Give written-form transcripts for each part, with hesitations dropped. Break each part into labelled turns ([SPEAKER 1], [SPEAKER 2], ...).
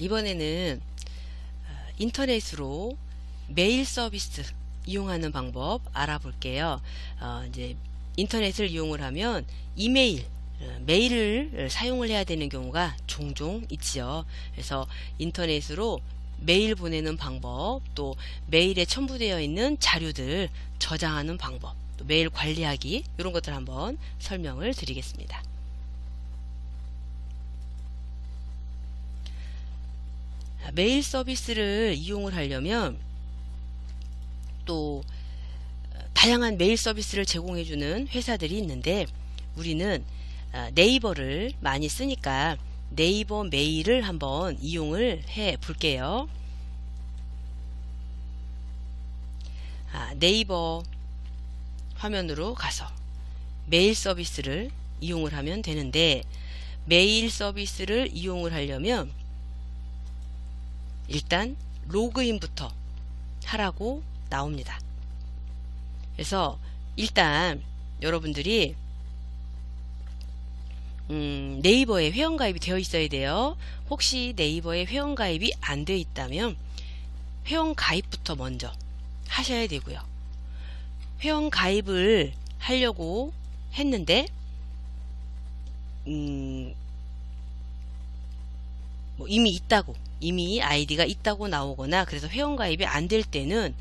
[SPEAKER 1] 이번에는 인터넷으로 메일 서비스 이용하는 방법 알아볼게요. 이제 인터넷을 이용을 하면 메일을 사용을 해야 되는 경우가 종종 있지요. 그래서 인터넷으로 메일 보내는 방법, 또 메일에 첨부되어 있는 자료들 저장하는 방법, 또 메일 관리하기, 이런 것들 한번 설명을 드리겠습니다. 메일 서비스를 이용을 하려면 또 다양한 메일 서비스를 제공해주는 회사들이 있는데, 우리는 네이버를 많이 쓰니까 네이버 메일을 한번 이용을 해 볼게요. 네이버 화면으로 가서 메일 서비스를 이용을 하면 되는데, 메일 서비스를 이용을 하려면 일단 로그인부터 하라고 나옵니다. 그래서 일단 여러분들이 네이버에 회원가입이 되어 있어야 돼요. 혹시 네이버에 회원가입이 안 되어 있다면 회원가입부터 먼저 하셔야 되고요. 회원가입을 하려고 했는데 뭐 이미 아이디가 있다고 나오거나, 그래서 회원가입이 안 될 때는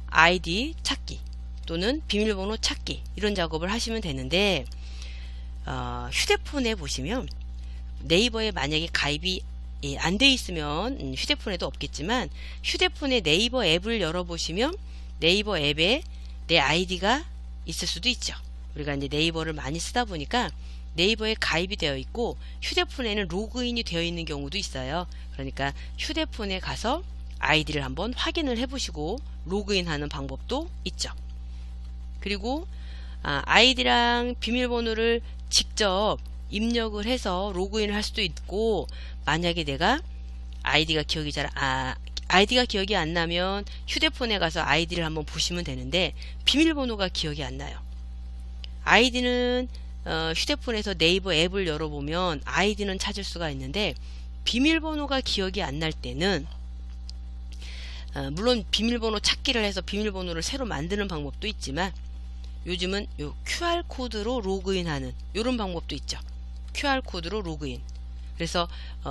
[SPEAKER 1] 아이디 찾기 또는 비밀번호 찾기, 이런 작업을 하시면 되는데, 휴대폰에 보시면 네이버에 만약에 가입이 안 돼 있으면 휴대폰에도 없겠지만, 휴대폰에 네이버 앱을 열어보시면 네이버 앱에 내 아이디가 있을 수도 있죠. 우리가 이제 네이버를 많이 쓰다 보니까 네이버에 가입이 되어 있고 휴대폰에는 로그인이 되어 있는 경우도 있어요. 그러니까 휴대폰에 가서 아이디를 한번 확인을 해보시고 로그인하는 방법도 있죠. 그리고 아이디랑 비밀번호를 직접 입력을 해서 로그인을 할 수도 있고, 만약에 내가 아이디가 기억이 안 나면 휴대폰에 가서 아이디를 한번 보시면 되는데, 비밀번호가 기억이 안 나요. 아이디는 휴대폰에서 네이버 앱을 열어보면 아이디는 찾을 수가 있는데, 비밀번호가 기억이 안 날 때는 물론 비밀번호 찾기를 해서 비밀번호를 새로 만드는 방법도 있지만, 요즘은 요 QR코드로 로그인하는 이런 방법도 있죠. QR코드로 로그인. 그래서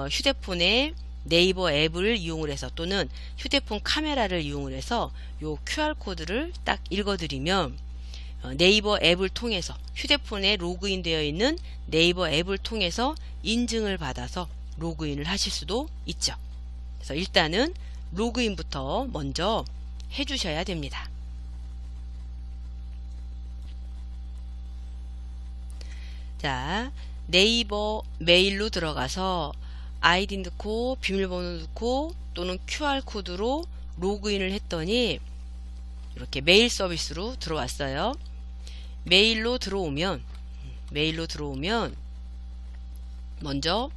[SPEAKER 1] 휴대폰에 네이버 앱을 이용을 해서, 또는 휴대폰 카메라를 이용을 해서 요 QR코드를 딱 읽어드리면 네이버 앱을 통해서, 휴대폰에 로그인 되어 있는 네이버 앱을 통해서 인증을 받아서 로그인을 하실 수도 있죠. 그래서 일단은 로그인부터 먼저 해주셔야 됩니다. 자, 네이버 메일로 들어가서 아이디 넣고 비밀번호 넣고 또는 QR코드로 로그인을 했더니 이렇게 메일 서비스로 들어왔어요. 메일로 들어오면 먼저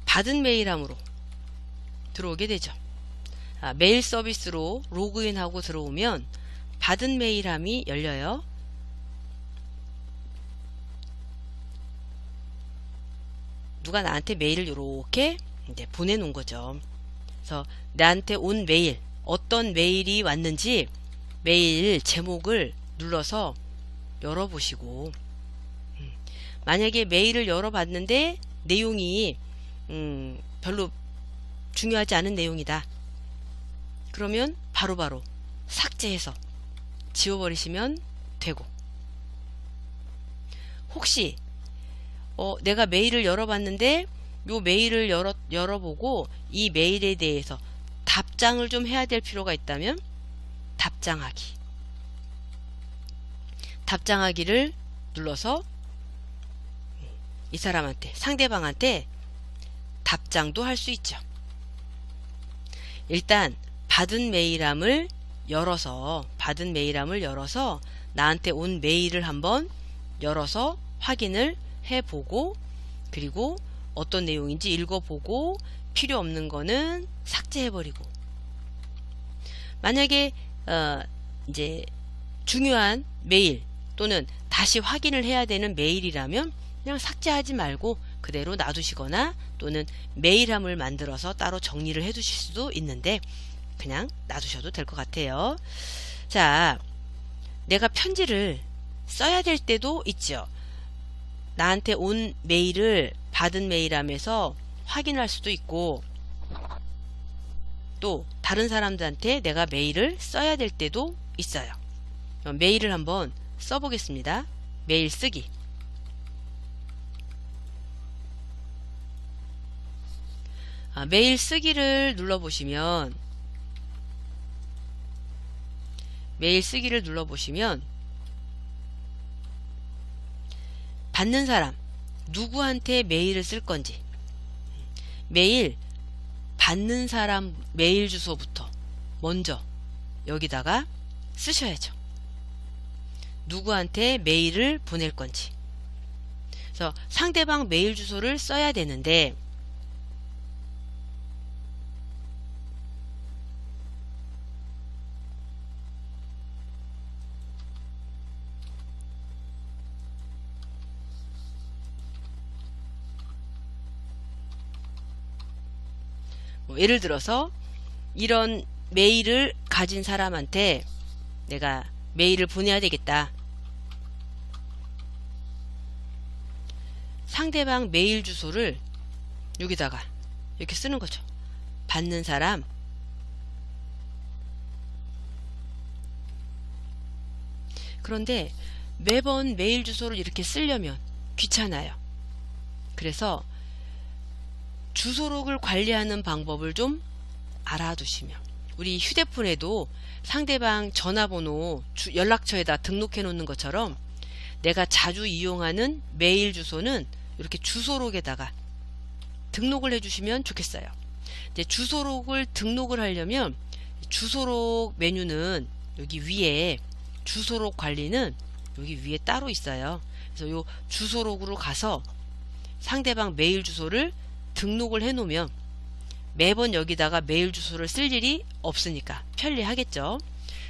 [SPEAKER 1] 받은 메일함으로 들어오게 되죠. 메일 서비스로 로그인하고 들어오면 받은 메일함이 열려요. 누가 나한테 메일을 이렇게 이제 보내놓은 거죠. 그래서 나한테 온 메일, 어떤 메일이 왔는지 메일 제목을 눌러서 열어보시고, 만약에 메일을 열어봤는데 내용이 별로 중요하지 않은 내용이다, 그러면 바로바로 삭제해서 지워버리시면 되고, 혹시 내가 메일을 열어봤는데 요 메일을 열어보고 이 메일에 대해서 답장을 좀 해야 될 필요가 있다면 답장하기를 눌러서 이 사람한테, 상대방한테 답장도 할 수 있죠. 일단 받은 메일함을 열어서 나한테 온 메일을 한번 열어서 확인을 해보고, 그리고 어떤 내용인지 읽어보고 필요 없는 거는 삭제해버리고, 만약에 이제 중요한 메일 또는 다시 확인을 해야 되는 메일이라면 그냥 삭제하지 말고 그대로 놔두시거나 또는 메일함을 만들어서 따로 정리를 해 두실 수도 있는데 그냥 놔두셔도 될 것 같아요. 자, 내가 편지를 써야 될 때도 있죠. 나한테 온 메일을 받은 메일함에서 확인할 수도 있고 또 다른 사람들한테 내가 메일을 써야 될 때도 있어요. 메일을 한번 써보겠습니다. 메일 쓰기. 메일 쓰기를 눌러보시면 받는 사람, 누구한테 메일을 쓸 건지 메일 받는 사람 메일 주소부터 먼저 여기다가 쓰셔야죠. 누구한테 메일을 보낼 건지. 그래서 상대방 메일 주소를 써야 되는데 예를 들어서 이런 메일을 가진 사람한테 내가 메일을 보내야 되겠다. 상대방 메일 주소를 여기다가 이렇게 쓰는 거죠. 받는 사람 그런데 매번 메일 주소를 이렇게 쓰려면 귀찮아요. 그래서 주소록을 관리하는 방법을 좀 알아두시면 우리 휴대폰에도 상대방 전화번호 연락처에다 등록해 놓는 것처럼 내가 자주 이용하는 메일 주소는 이렇게 주소록에다가 등록을 해 주시면 좋겠어요. 이제 주소록을 등록을 하려면 주소록 메뉴는 여기 위에 주소록 관리는 여기 위에 따로 있어요. 그래서 요 주소록으로 가서 상대방 메일 주소를 등록을 해 놓으면 매번 여기다가 메일 주소를 쓸 일이 없으니까 편리하겠죠.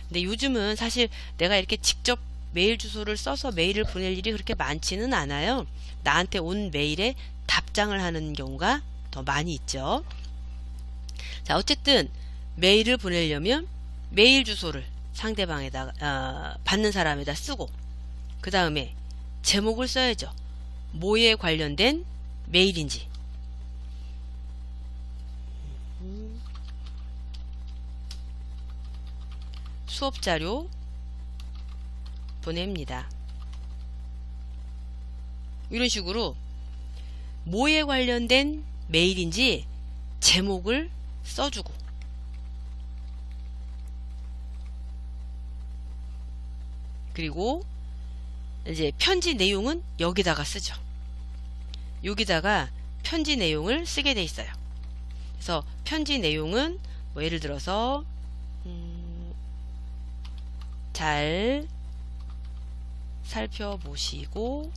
[SPEAKER 1] 근데 요즘은 사실 내가 이렇게 직접 메일 주소를 써서 메일을 보낼 일이 그렇게 많지는 않아요. 나한테 온 메일에 답장을 하는 경우가 더 많이 있죠. 자, 어쨌든 메일을 보내려면 메일 주소를 상대방에다가 받는 사람에다 쓰고 그 다음에 제목을 써야죠. 뭐에 관련된 메일인지 수업자료 보냅니다. 이런 식으로 뭐에 관련된 메일인지 제목을 써주고 그리고 이제 편지 내용은 여기다가 쓰죠. 여기다가 편지 내용을 쓰게 돼 있어요. 그래서 편지 내용은 뭐 예를 들어서 잘 살펴보시고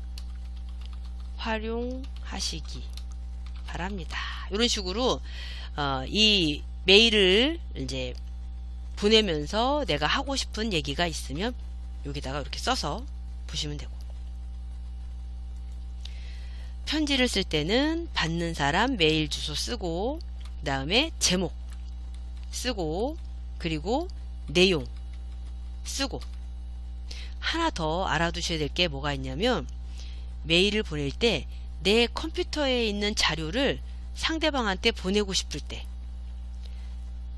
[SPEAKER 1] 활용하시기 바랍니다. 이런 식으로 이 메일을 이제 보내면서 내가 하고 싶은 얘기가 있으면 여기다가 이렇게 써서 보시면 되고 편지를 쓸 때는 받는 사람 메일 주소 쓰고 그 다음에 제목 쓰고 그리고 내용 쓰고 하나 더 알아두셔야 될 게 뭐가 있냐면 메일을 보낼 때 내 컴퓨터에 있는 자료를 상대방한테 보내고 싶을 때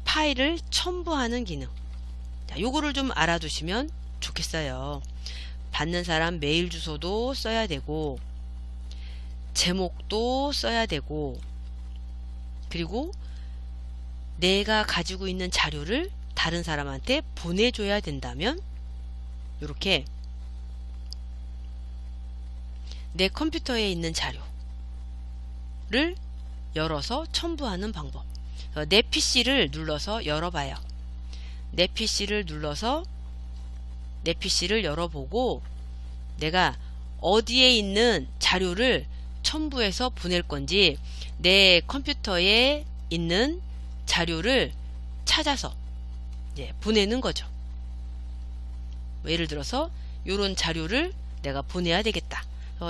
[SPEAKER 1] 파일을 첨부하는 기능 요거를 좀 알아두시면 좋겠어요. 받는 사람 메일 주소도 써야 되고 제목도 써야 되고 그리고 내가 가지고 있는 자료를 다른 사람한테 보내줘야 된다면 이렇게 내 컴퓨터에 있는 자료를 열어서 첨부하는 방법. 내 PC를 눌러서 열어봐요. 내 PC를 눌러서 내 PC를 열어보고 내가 어디에 있는 자료를 첨부해서 보낼 건지 내 컴퓨터에 있는 자료를 찾아서 이제 보내는 거죠. 예를 들어서 이런 자료를 내가 보내야 되겠다.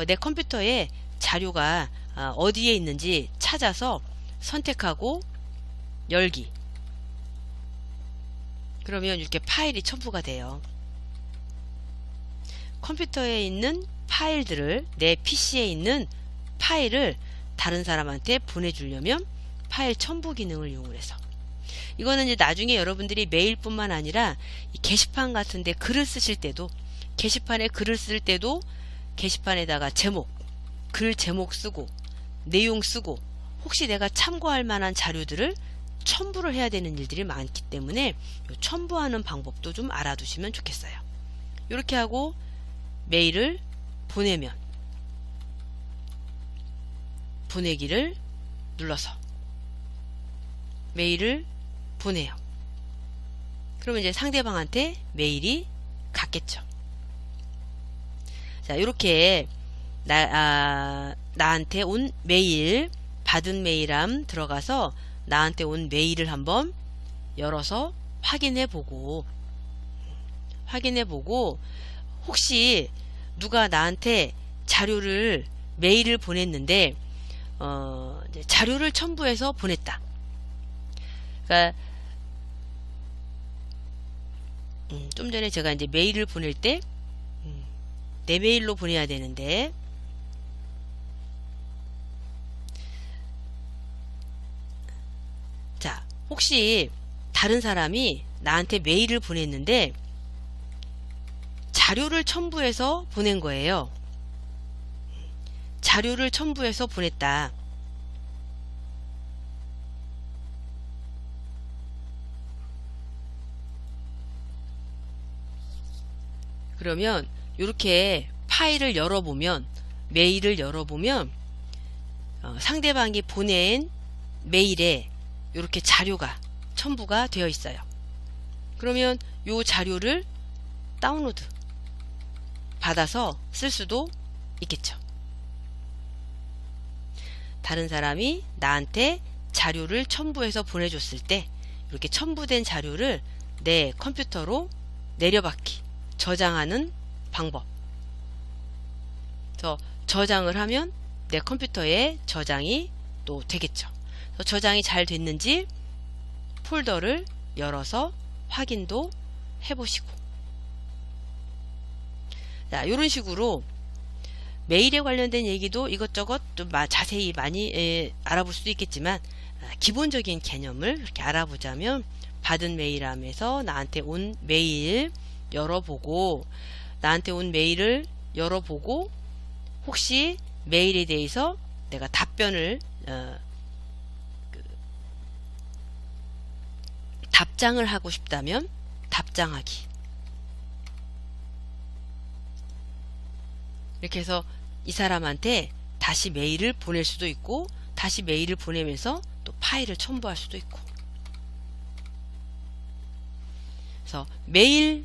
[SPEAKER 1] 내 컴퓨터에 자료가 어디에 있는지 찾아서 선택하고 열기. 그러면 이렇게 파일이 첨부가 돼요. 컴퓨터에 있는 파일들을, 내 PC에 있는 파일을 다른 사람한테 보내주려면 파일 첨부 기능을 이용해서, 이거는 이제 나중에 여러분들이 메일뿐만 아니라 이 게시판 같은데 글을 쓰실 때도, 게시판에 글을 쓸 때도 게시판에다가 제목, 글 제목 쓰고 내용 쓰고 혹시 내가 참고할 만한 자료들을 첨부를 해야 되는 일들이 많기 때문에 첨부하는 방법도 좀 알아두시면 좋겠어요. 이렇게 하고 메일을 보내면 보내기를 눌러서 메일을 보내요. 그러면 이제 상대방한테 메일이 갔겠죠. 자, 이렇게 나한테 온 메일, 받은 메일함 들어가서 나한테 온 메일을 한번 열어서 확인해 보고 혹시 누가 나한테 자료를, 메일을 보냈는데 이제 자료를 첨부해서 보냈다. 그러니까 좀 전에 제가 이제 메일을 보낼 때 내 메일로 보내야 되는데, 자, 혹시 다른 사람이 나한테 메일을 보냈는데 자료를 첨부해서 보낸 거예요. 자료를 첨부해서 보냈다. 그러면 이렇게 파일을 열어보면, 메일을 열어보면 상대방이 보낸 메일에 이렇게 자료가 첨부가 되어 있어요. 그러면 이 자료를 다운로드 받아서 쓸 수도 있겠죠. 다른 사람이 나한테 자료를 첨부해서 보내줬을 때 이렇게 첨부된 자료를 내 컴퓨터로 내려받기, 저장하는 방법. 그래서 저장을 하면 내 컴퓨터에 저장이 또 되겠죠. 그래서 저장이 잘 됐는지 폴더를 열어서 확인도 해보시고. 자, 이런 식으로 메일에 관련된 얘기도 이것저것 좀 자세히 많이 알아볼 수도 있겠지만, 기본적인 개념을 이렇게 알아보자면, 받은 메일함에서 나한테 온 메일 열어보고, 나한테 온 메일을 열어보고 혹시 메일에 대해서 내가 답변을 답장을 하고 싶다면 답장하기. 이렇게 해서 이 사람한테 다시 메일을 보낼 수도 있고, 다시 메일을 보내면서 또 파일을 첨부할 수도 있고. 그래서 메일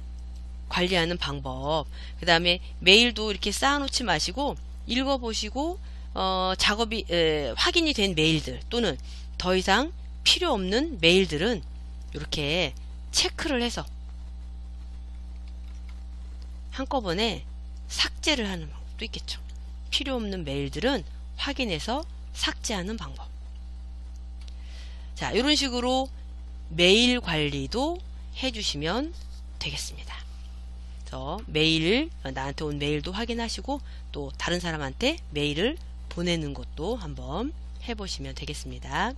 [SPEAKER 1] 관리하는 방법, 그 다음에 메일도 이렇게 쌓아놓지 마시고 읽어보시고 작업이 확인이 된 메일들 또는 더 이상 필요 없는 메일들은 이렇게 체크를 해서 한꺼번에 삭제를 하는 방법도 있겠죠. 필요 없는 메일들은 확인해서 삭제하는 방법. 자, 이런 식으로 메일 관리도 해주시면 되겠습니다. 그래서 메일, 나한테 온 메일도 확인하시고 또 다른 사람한테 메일을 보내는 것도 한번 해보시면 되겠습니다.